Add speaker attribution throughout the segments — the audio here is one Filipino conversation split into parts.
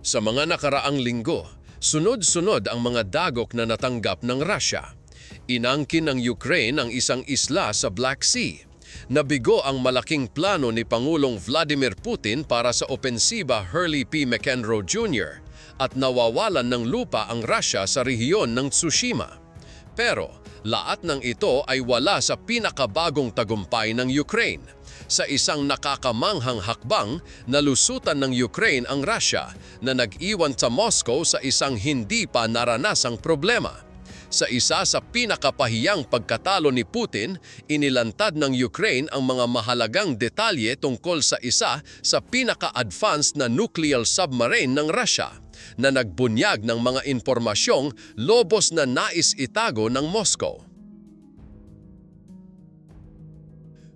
Speaker 1: Sa mga nakaraang linggo, sunod-sunod ang mga dagok na natanggap ng Russia. Inangkin ng Ukraine ang isang isla sa Black Sea. Nabigo ang malaking plano ni Pangulong Vladimir Putin para sa opensiba Hurley P. McEnroe Jr. at nawawalan ng lupa ang Russia sa rehiyon ng Tsushima. Pero lahat ng ito ay wala sa pinakabagong tagumpay ng Ukraine. Sa isang nakakamanghang hakbang, nalusutan ng Ukraine ang Russia na nag-iwan sa Moscow sa isang hindi pa naranasang problema. Sa isa sa pinakapahiyang pagkatalo ni Putin, inilantad ng Ukraine ang mga mahalagang detalye tungkol sa isa sa pinaka-advanced na nuclear submarine ng Russia na nagbunyag ng mga impormasyong lobos na nais itago ng Moscow.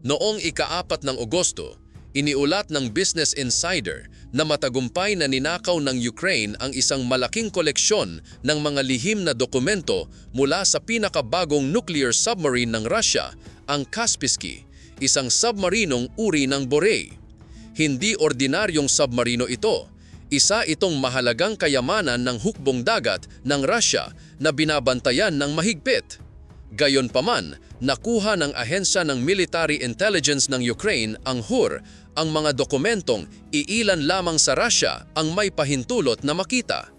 Speaker 1: Noong ika-4 ng Agosto, iniulat ng Business Insider na matagumpay na ninakaw ng Ukraine ang isang malaking koleksyon ng mga lihim na dokumento mula sa pinakabagong nuclear submarine ng Russia, ang Kaspersky, isang submarinong uri ng Borei. Hindi ordinaryong submarino ito. Isa itong mahalagang kayamanan ng hukbong dagat ng Russia na binabantayan ng mahigpit. Gayunpaman, nakuha ng Ahensya ng Military Intelligence ng Ukraine, ang HUR, ang mga dokumentong iilan lamang sa Russia ang may pahintulot na makita.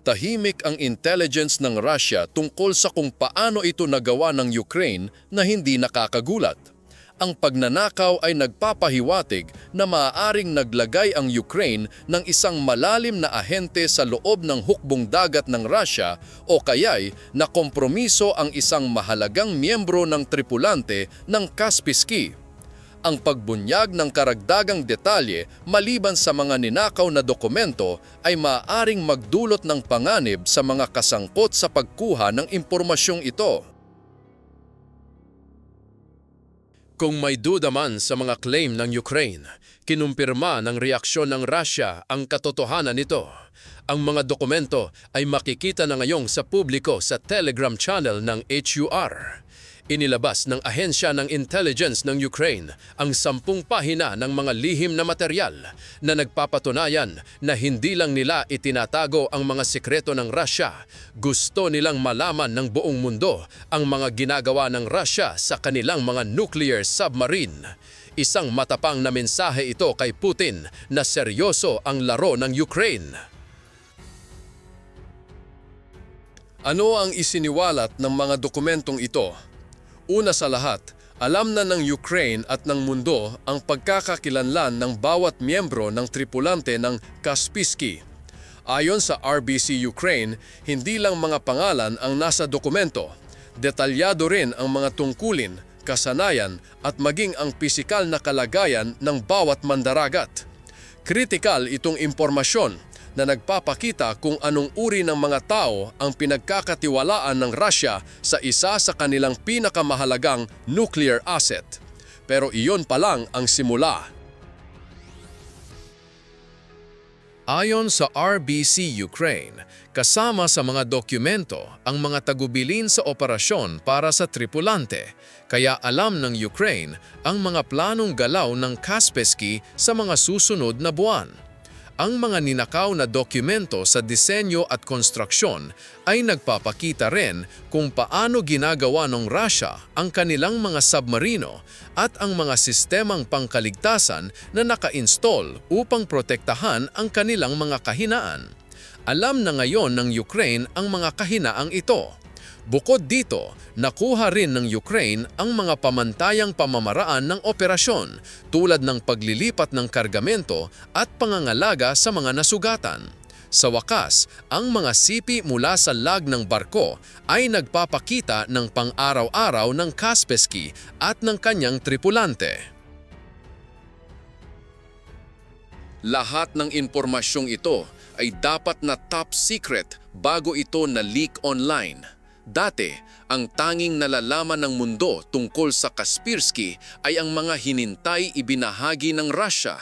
Speaker 1: Tahimik ang intelligence ng Russia tungkol sa kung paano ito nagawa ng Ukraine na hindi nakakagulat. Ang pagnanakaw ay nagpapahiwatig na maaaring naglagay ang Ukraine ng isang malalim na ahente sa loob ng hukbong dagat ng Russia o kaya'y nakompromiso ang isang mahalagang miyembro ng tripulante ng Kaspersky. Ang pagbunyag ng karagdagang detalye maliban sa mga ninakaw na dokumento ay maaaring magdulot ng panganib sa mga kasangkot sa pagkuha ng impormasyong ito. Kung may duda man sa mga claim ng Ukraine, kinumpirma ng reaksyon ng Russia ang katotohanan nito. Ang mga dokumento ay makikita na ngayong sa publiko sa Telegram channel ng HUR. Inilabas ng Ahensya ng Intelligence ng Ukraine ang 10 pahina ng mga lihim na materyal na nagpapatunayan na hindi lang nila itinatago ang mga sikreto ng Russia. Gusto nilang malaman ng buong mundo ang mga ginagawa ng Russia sa kanilang mga nuclear submarine. Isang matapang na mensahe ito kay Putin na seryoso ang laro ng Ukraine. Ano ang isiniwalat ng mga dokumentong ito? Una sa lahat, alam na ng Ukraine at ng mundo ang pagkakakilanlan ng bawat miyembro ng tripulante ng Kaspersky. Ayon sa RBC Ukraine, hindi lang mga pangalan ang nasa dokumento. Detalyado rin ang mga tungkulin, kasanayan at maging ang pisikal na kalagayan ng bawat mandaragat. Kritikal itong impormasyon na nagpapakita kung anong uri ng mga tao ang pinagkakatiwalaan ng Russia sa isa sa kanilang pinakamahalagang nuclear asset. Pero iyon pa lang ang simula. Ayon sa RBC Ukraine, kasama sa mga dokumento ang mga tagubilin sa operasyon para sa tripulante, kaya alam ng Ukraine ang mga planong galaw ng Kaspersky sa mga susunod na buwan. Ang mga ninakaw na dokumento sa disenyo at konstruksyon ay nagpapakita rin kung paano ginagawa ng Russia ang kanilang mga submarino at ang mga sistemang pangkaligtasan na naka-install upang protektahan ang kanilang mga kahinaan. Alam na ngayon ng Ukraine ang mga kahinaang ito. Bukod dito, nakuha rin ng Ukraine ang mga pamantayang pamamaraan ng operasyon tulad ng paglilipat ng kargamento at pangangalaga sa mga nasugatan. Sa wakas, ang mga sipi mula sa lag ng barko ay nagpapakita ng pang-araw-araw ng Kaspersky at ng kanyang tripulante. Lahat ng impormasyong ito ay dapat na top secret bago ito na-leak online. Dati, ang tanging nalalaman ng mundo tungkol sa Kaspersky ay ang mga hinintay ibinahagi ng Russia,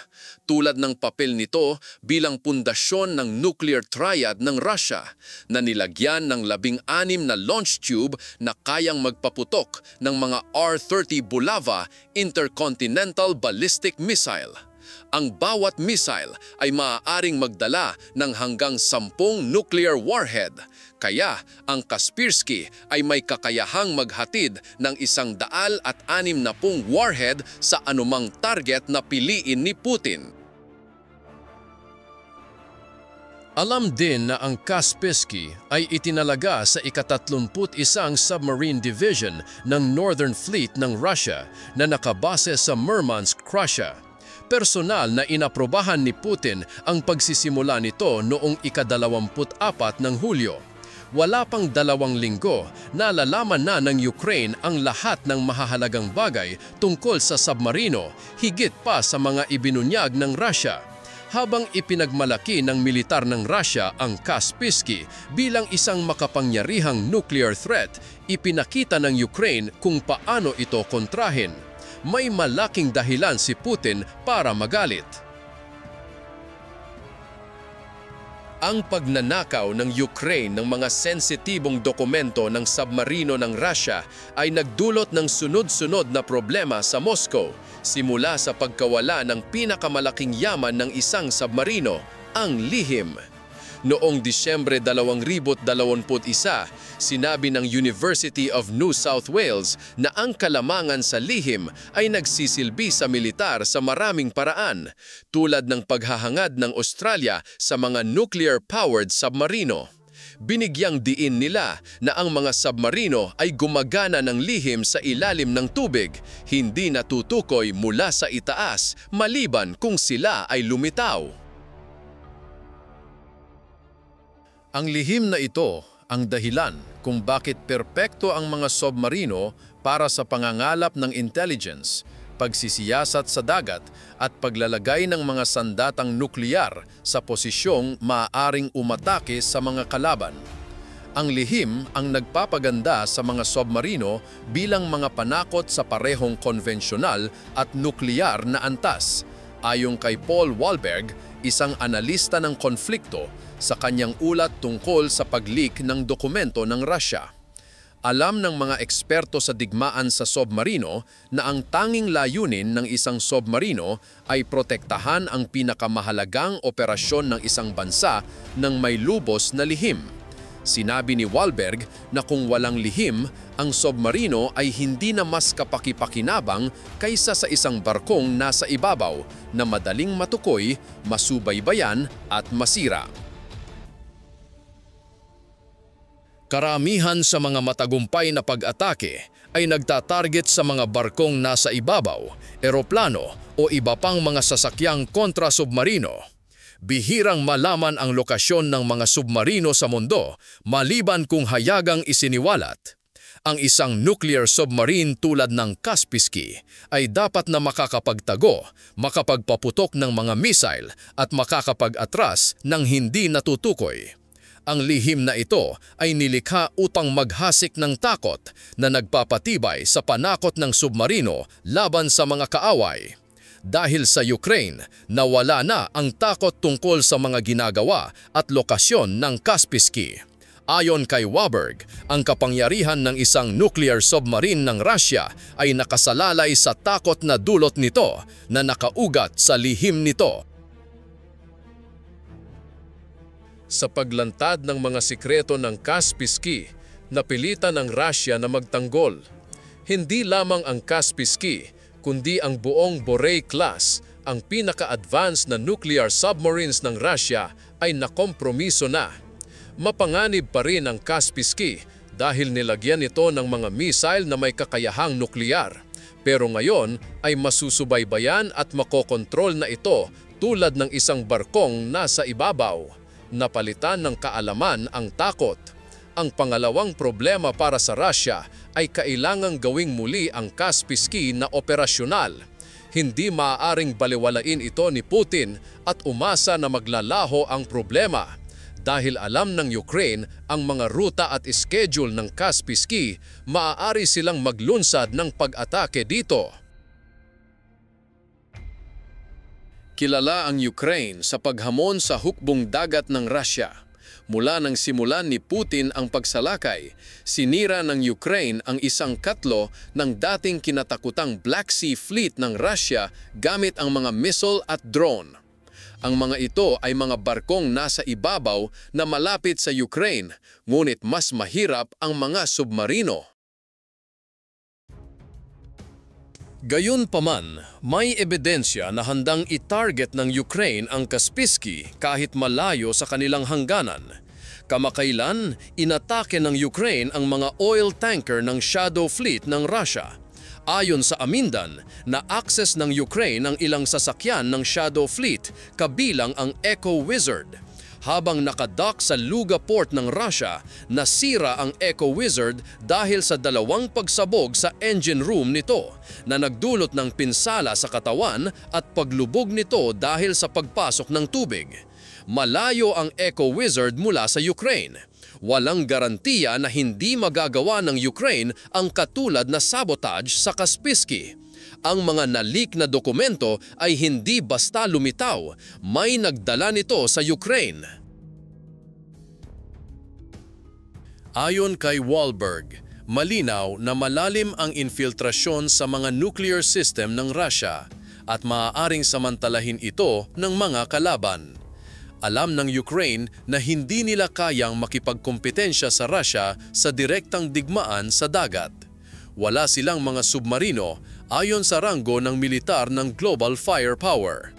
Speaker 1: tulad ng papel nito bilang pundasyon ng nuclear triad ng Russia na nilagyan ng 16 na launch tube na kayang magpaputok ng mga R-30 Bulava Intercontinental Ballistic Missile. Ang bawat missile ay maaaring magdala ng hanggang 10 nuclear warhead. Kaya ang Kaspersky ay may kakayahang maghatid ng 160 warhead sa anumang target na piliin ni Putin. Alam din na ang Kaspersky ay itinalaga sa ika-31 Submarine Division ng Northern Fleet ng Russia na nakabase sa Murmansk, Russia. Personal na inaprobahan ni Putin ang pagsisimula nito noong ika-24 ng Hulyo. Wala pang 2 linggo, nalalaman na ng Ukraine ang lahat ng mahahalagang bagay tungkol sa submarino, higit pa sa mga ibinunyag ng Russia. Habang ipinagmalaki ng militar ng Russia ang Kaspersky bilang isang makapangyarihang nuclear threat, ipinakita ng Ukraine kung paano ito kontrahin. May malaking dahilan si Putin para magalit. Ang pagnanakaw ng Ukraine ng mga sensitibong dokumento ng submarino ng Russia ay nagdulot ng sunod-sunod na problema sa Moscow, simula sa pagkawala ng pinakamalaking yaman ng isang submarino, ang lihim. Noong Disyembre 2021, sinabi ng University of New South Wales na ang kalamangan sa lihim ay nagsisilbi sa militar sa maraming paraan, tulad ng paghahangad ng Australia sa mga nuclear-powered submarino. Binigyang diin nila na ang mga submarino ay gumagana ng lihim sa ilalim ng tubig, hindi natutukoy mula sa itaas maliban kung sila ay lumitaw. Ang lihim na ito ang dahilan kung bakit perpekto ang mga submarino para sa pangangalap ng intelligence, pagsisiyasat sa dagat at paglalagay ng mga sandatang nuklear sa posisyong maaaring umatake sa mga kalaban. Ang lihim ang nagpapaganda sa mga submarino bilang mga panakot sa parehong konvensyonal at nuklear na antas, ayon kay Paul Wahlberg, isang analista ng konflikto, sa kanyang ulat tungkol sa pag-leak ng dokumento ng Russia. Alam ng mga eksperto sa digmaan sa submarino na ang tanging layunin ng isang submarino ay protektahan ang pinakamahalagang operasyon ng isang bansa ng may lubos na lihim. Sinabi ni Wahlberg na kung walang lihim, ang submarino ay hindi na mas kapaki-pakinabang kaysa sa isang barkong nasa ibabaw na madaling matukoy, masubaybayan at masira. Karamihan sa mga matagumpay na pag-atake ay nagtatarget sa mga barkong nasa ibabaw, eroplano o iba pang mga sasakyang kontra-submarino. Bihirang malaman ang lokasyon ng mga submarino sa mundo maliban kung hayagang isiniwalat. Ang isang nuclear submarine tulad ng Kaspersky ay dapat na makakapagtago, makapagpaputok ng mga missile at makakapag-atras ng hindi natutukoy. Ang lihim na ito ay nilikha upang maghasik ng takot na nagpapatibay sa panakot ng submarino laban sa mga kaaway. Dahil sa Ukraine, nawala na ang takot tungkol sa mga ginagawa at lokasyon ng Kaspersky. Ayon kay Wahlberg, ang kapangyarihan ng isang nuclear submarine ng Russia ay nakasalalay sa takot na dulot nito na nakaugat sa lihim nito. Sa paglantad ng mga sikreto ng Kaspersky, napilitan ng Russia na magtanggol. Hindi lamang ang Kaspersky, kundi ang buong Borei class, ang pinaka-advanced na nuclear submarines ng Russia, ay nakompromiso na. Mapanganib pa rin ang Kaspersky dahil nilagyan ito ng mga missile na may kakayahang nuklear. Pero ngayon ay masusubaybayan at makokontrol na ito tulad ng isang barkong nasa ibabaw. Napalitan ng kaalaman ang takot. Ang pangalawang problema para sa Russia ay kailangang gawing muli ang Kaspersky na operasyonal. Hindi maaaring baliwalain ito ni Putin at umasa na maglalaho ang problema. Dahil alam ng Ukraine ang mga ruta at schedule ng Kaspersky, maaari silang maglunsad ng pag-atake dito. Kilala ang Ukraine sa paghamon sa hukbong dagat ng Russia. Mula nang simulan ni Putin ang pagsalakay, sinira ng Ukraine ang isang katlo ng dating kinatakutang Black Sea Fleet ng Russia gamit ang mga missile at drone. Ang mga ito ay mga barkong nasa ibabaw na malapit sa Ukraine, ngunit mas mahirap ang mga submarino. Gayunpaman, may ebidensya na handang i-target ng Ukraine ang Kaspersky kahit malayo sa kanilang hangganan. Kamakailan, inatake ng Ukraine ang mga oil tanker ng Shadow Fleet ng Russia. Ayon sa Amindan, na-access ng Ukraine ang ilang sasakyan ng Shadow Fleet kabilang ang Echo Wizard. Habang nakadock sa Luga Port ng Russia, nasira ang Echo Wizard dahil sa dalawang pagsabog sa engine room nito na nagdulot ng pinsala sa katawan at paglubog nito dahil sa pagpasok ng tubig. Malayo ang Echo Wizard mula sa Ukraine. Walang garantiya na hindi magagawa ng Ukraine ang katulad na sabotage sa Kaspersky. Ang mga na-leak na dokumento ay hindi basta lumitaw, may nagdala nito sa Ukraine. Ayon kay Wahlberg, malinaw na malalim ang infiltrasyon sa mga nuclear system ng Russia at maaaring samantalahin ito ng mga kalaban. Alam ng Ukraine na hindi nila kayang makipagkompetensya sa Russia sa direktang digmaan sa dagat. Wala silang mga submarino ayon sa ranggo ng militar ng global firepower.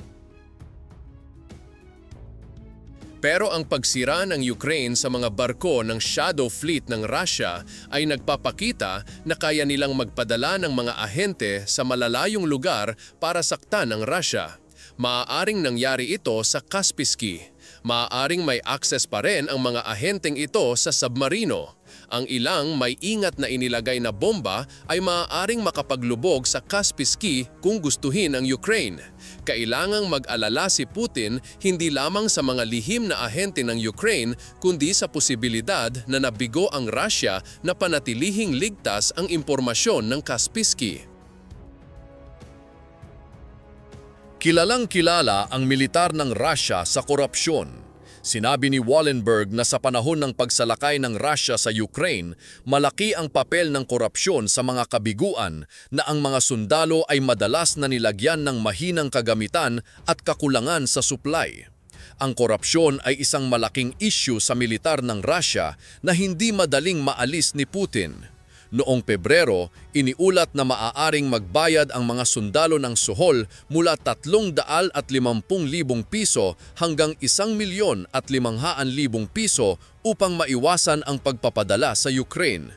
Speaker 1: Pero ang pagsira ng Ukraine sa mga barko ng Shadow Fleet ng Russia ay nagpapakita na kaya nilang magpadala ng mga ahente sa malalayong lugar para saktan ang Russia. Maaaring nangyari ito sa Kaspersky. Maaaring may access pa rin ang mga ahenteng ito sa submarino. Ang ilang may ingat na inilagay na bomba ay maaaring makapaglubog sa Kaspersky kung gustuhin ng Ukraine. Kailangang mag-alala si Putin hindi lamang sa mga lihim na ahente ng Ukraine kundi sa posibilidad na nabigo ang Russia na panatilihing ligtas ang impormasyon ng Kaspersky. Kilalang-kilala ang militar ng Russia sa korupsyon. Sinabi ni Wallenberg na sa panahon ng pagsalakay ng Russia sa Ukraine, malaki ang papel ng korupsyon sa mga kabiguan na ang mga sundalo ay madalas na nilagyan ng mahinang kagamitan at kakulangan sa supply. Ang korupsyon ay isang malaking issue sa militar ng Russia na hindi madaling maalis ni Putin. Noong Pebrero, iniulat na maaaring magbayad ang mga sundalo ng suhol mula 350,000 piso hanggang 1,500,000 piso upang maiwasan ang pagpapadala sa Ukraine.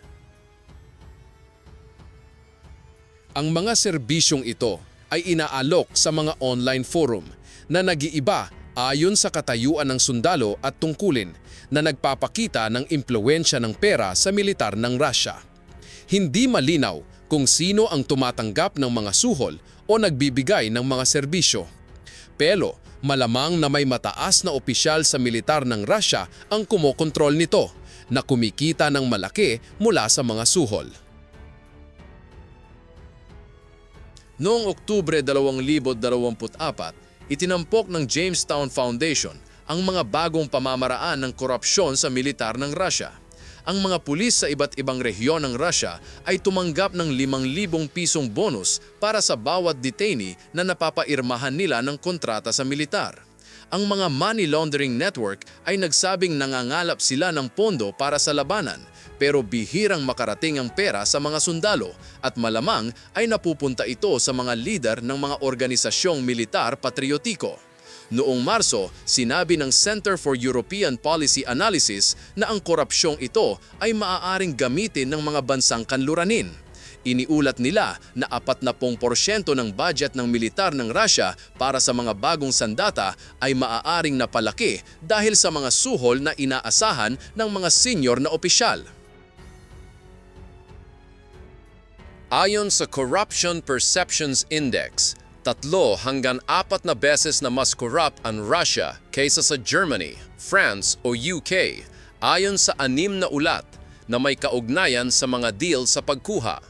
Speaker 1: Ang mga serbisyong ito ay inaalok sa mga online forum na nag-iiba ayon sa katayuan ng sundalo at tungkulin na nagpapakita ng impluwensya ng pera sa militar ng Russia. Hindi malinaw kung sino ang tumatanggap ng mga suhol o nagbibigay ng mga serbisyo. Pero malamang na may mataas na opisyal sa militar ng Russia ang kumokontrol nito na kumikita ng malaki mula sa mga suhol. Noong Oktubre 2024, itinampok ng Jamestown Foundation ang mga bagong pamamaraan ng korupsyon sa militar ng Russia. Ang mga pulis sa iba't ibang rehiyon ng Russia ay tumanggap ng 5,000 pisong bonus para sa bawat detainee na napapairmahan nila ng kontrata sa militar. Ang mga money laundering network ay nagsabing nangangalap sila ng pondo para sa labanan, pero bihirang makarating ang pera sa mga sundalo at malamang ay napupunta ito sa mga lider ng mga organisasyong militar patriotiko. Noong Marso, sinabi ng Center for European Policy Analysis na ang korupsyong ito ay maaaring gamitin ng mga bansang kanluranin. Iniulat nila na 40% ng budget ng militar ng Russia para sa mga bagong sandata ay maaaring napalaki dahil sa mga suhol na inaasahan ng mga senior na opisyal. Ayon sa Corruption Perceptions Index, 3 hanggang 4 na beses na mas corrupt ang Russia kaysa sa Germany, France o UK ayon sa 6 na ulat na may kaugnayan sa mga deal sa pagkuha.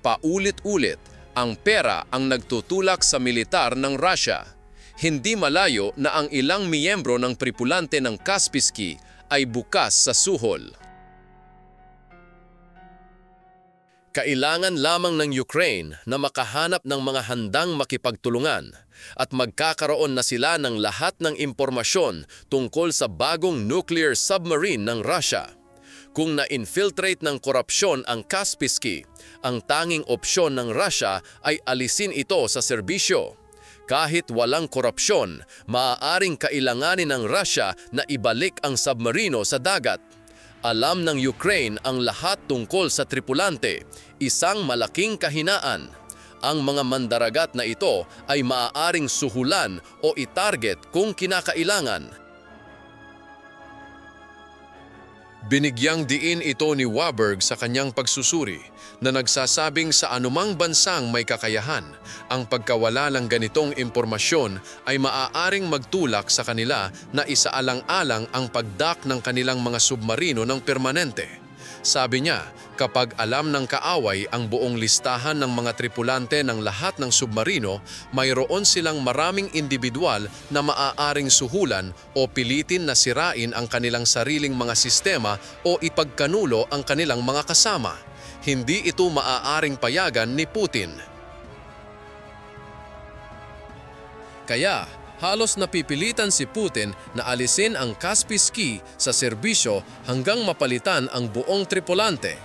Speaker 1: Paulit-ulit, ang pera ang nagtutulak sa militar ng Russia. Hindi malayo na ang ilang miyembro ng tripulante ng Kaspersky ay bukas sa suhol. Kailangan lamang ng Ukraine na makahanap ng mga handang makipagtulungan at magkakaroon na sila ng lahat ng impormasyon tungkol sa bagong nuclear submarine ng Russia. Kung na-infiltrate ng korupsyon ang Kaspersky, ang tanging opsyon ng Russia ay alisin ito sa serbisyo. Kahit walang korupsyon, maaaring kailanganin ng Russia na ibalik ang submarino sa dagat. Alam ng Ukraine ang lahat tungkol sa tripulante, isang malaking kahinaan. Ang mga mandaragat na ito ay maaaring suhulan o itarget kung kinakailangan. Binigyang diin ito ni Waberg sa kanyang pagsusuri na nagsasabing sa anumang bansang may kakayahan, ang pagkawala ng ganitong impormasyon ay maaaring magtulak sa kanila na isaalang-alang ang pagdak ng kanilang mga submarino ng permanente. Sabi niya, kapag alam ng kaaway ang buong listahan ng mga tripulante ng lahat ng submarino, mayroon silang maraming individual na maaaring suhulan o pilitin na sirain ang kanilang sariling mga sistema o ipagkanulo ang kanilang mga kasama. Hindi ito maaaring payagan ni Putin. Kaya, halos napipilitan si Putin na alisin ang Kaspersky sa serbisyo hanggang mapalitan ang buong tripulante.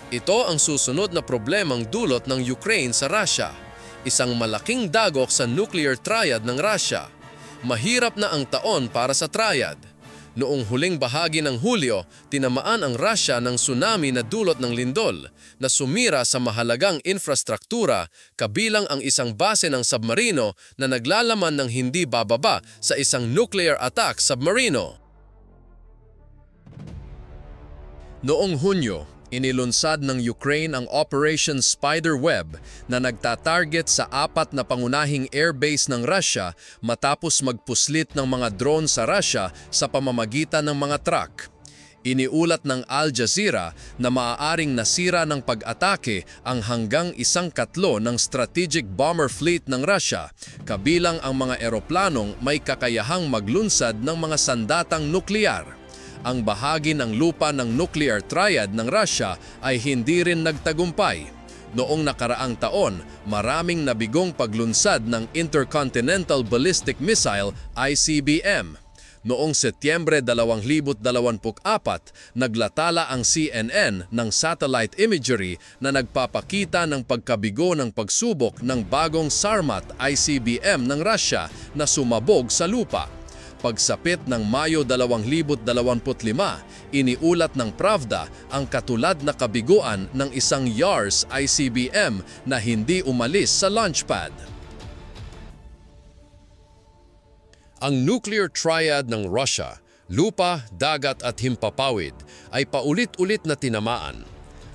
Speaker 1: Ito ang susunod na problemang dulot ng Ukraine sa Russia, isang malaking dagok sa nuclear triad ng Russia. Mahirap na ang taon para sa triad. Noong huling bahagi ng Hulyo, tinamaan ang Russia ng tsunami na dulot ng lindol na sumira sa mahalagang infrastruktura kabilang ang isang base ng submarino na naglalaman ng hindi bababa sa isang nuclear attack submarino. Noong Hunyo, inilunsad ng Ukraine ang Operation Spiderweb na nagtatarget sa 4 na pangunahing airbase ng Russia matapos magpuslit ng mga drone sa Russia sa pamamagitan ng mga truck. Iniulat ng Al Jazeera na maaaring nasira ng pag-atake ang hanggang 1/4 ng strategic bomber fleet ng Russia, kabilang ang mga eroplanong may kakayahang maglunsad ng mga sandatang nuklear. Ang bahagi ng lupa ng nuclear triad ng Russia ay hindi rin nagtagumpay. Noong nakaraang taon, maraming nabigong paglunsad ng Intercontinental Ballistic Missile (ICBM). Noong Setyembre 2024, naglatala ang CNN ng satellite imagery na nagpapakita ng pagkabigo ng pagsubok ng bagong Sarmat ICBM ng Russia na sumabog sa lupa. Pagsapit ng Mayo 2025, iniulat ng Pravda ang katulad na kabiguan ng isang Yars ICBM na hindi umalis sa launchpad. Ang nuclear triad ng Russia, lupa, dagat at himpapawid ay paulit-ulit na tinamaan.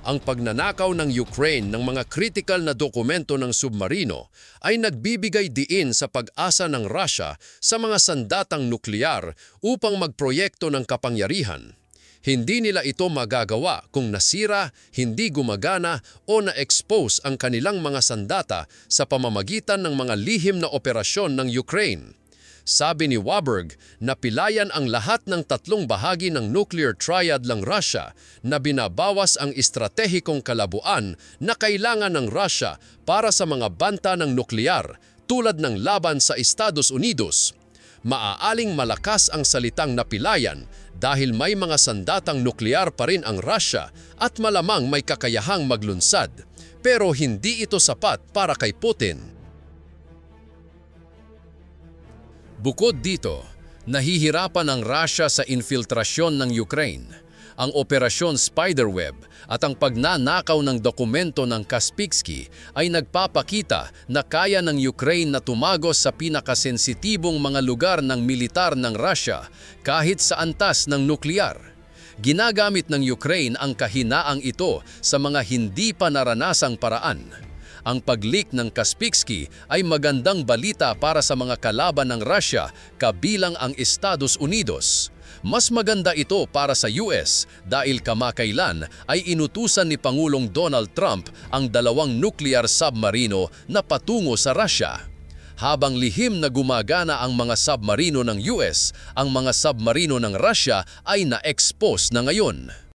Speaker 1: Ang pagnanakaw ng Ukraine ng mga kritikal na dokumento ng submarino ay nagbibigay diin sa pag-asa ng Russia sa mga sandatang nuklear upang magproyekto ng kapangyarihan. Hindi nila ito magagawa kung nasira, hindi gumagana o na-expose ang kanilang mga sandata sa pamamagitan ng mga lihim na operasyon ng Ukraine. Sabi ni Waberg na pilayan ang lahat ng 3 bahagi ng nuclear triad ng Russia na binabawas ang estratehikong kalabuan na kailangan ng Russia para sa mga banta ng nuklear tulad ng laban sa Estados Unidos. Maaaling malakas ang salitang napilayan dahil may mga sandatang nuklear pa rin ang Russia at malamang may kakayahang maglunsad. Pero hindi ito sapat para kay Putin. Bukod dito, nahihirapan ang Russia sa infiltrasyon ng Ukraine, ang Operasyon Spiderweb at ang pagnanakaw ng dokumento ng Kaspersky ay nagpapakita na kaya ng Ukraine na tumagos sa pinakasensitibong mga lugar ng militar ng Russia kahit sa antas ng nuklear. Ginagamit ng Ukraine ang kahinaang ito sa mga hindi pa naranasang paraan. Ang pag-leak ng Kaspersky ay magandang balita para sa mga kalaban ng Russia kabilang ang Estados Unidos. Mas maganda ito para sa US dahil kamakailan ay inutusan ni Pangulong Donald Trump ang 2 nuclear submarino na patungo sa Russia. Habang lihim na gumagana ang mga submarino ng US, ang mga submarino ng Russia ay na-expose na ngayon.